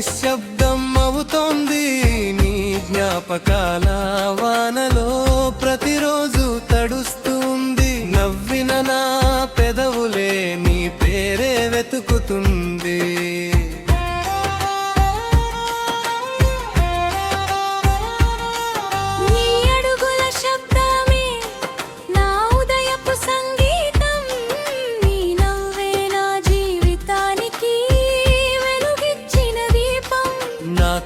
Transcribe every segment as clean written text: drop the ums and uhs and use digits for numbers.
నిశ్శబ్దం అవుతోంది నీ జ్ఞాపకాల వానలో ప్రతిరోజు తడుస్తుంది నవ్విన నా పెదవులే నీ పేరే వెతుకుతుంది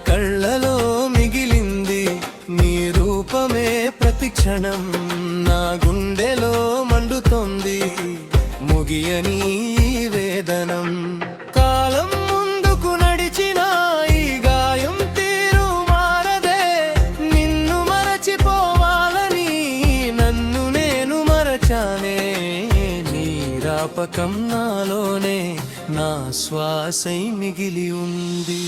కళ్ళలో మిగిలింది నీ రూపమే ప్రతి క్షణం నా గుండెలో మండుతోంది ముగియని వేదనం కాలం ముందుకు నడిచిన ఈ గాయం తీరు మారదే నిన్ను మరచిపోవాలని నన్ను నేను మరచానే నీ రాపకం నాలోనే నా శ్వాసై మిగిలి ఉంది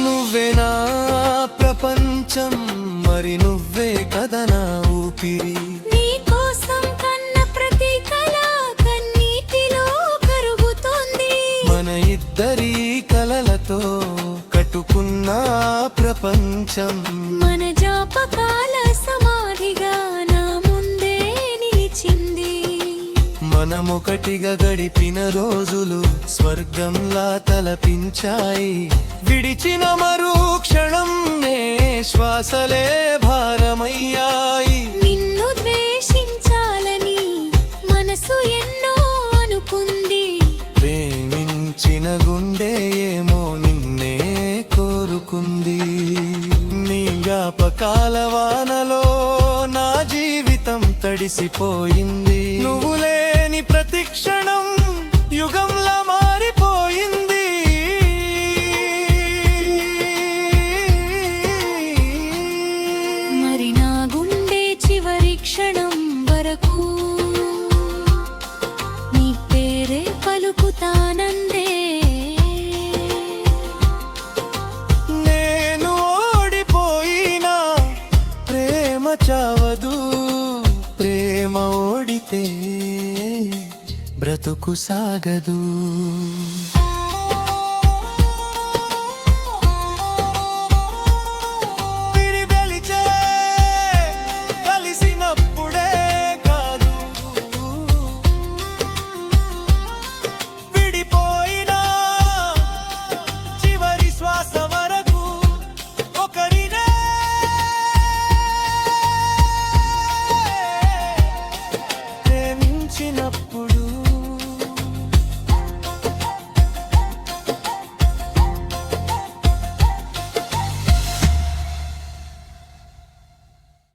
నువ్వే నా ప్రపంచం మరి నువ్వే కదా నా ఊపిరి నీ కోసం కన్న ప్రతి కల కన్నీటిలో కరుగుతోంది మన ఇద్దరి కలలతో కట్టుకున్న ప్రపంచం మన జ్ఞాపకాల సమాధిగా నా ముందే నిలిచింది మనమొకటిగా గడిపిన రోజులు స్వర్గంలా తలపించాయి విడిచిన మరో క్షణం నే శ్వాసలే భారమయ్యాయి నిన్ను ద్వేషించాలని మనసు ఎన్నో అనుకుంది ప్రేమించిన గుండె ఏమో నిన్నే కోరుకుంది నీ జ్ఞాపకాల వానలో నా జీవితం తడిసిపోయింది నువ్వు లేని ప్రతి క్షణం యుగంలా మారిపోయింది మరి నా గుండె చివరి క్షణం వరకు నీ పేరే పలుకుతానందే నేను ఓడిపోయినా ప్రేమ చావదు ప్రేమ ఓడితే బ్రతుకు సాగదు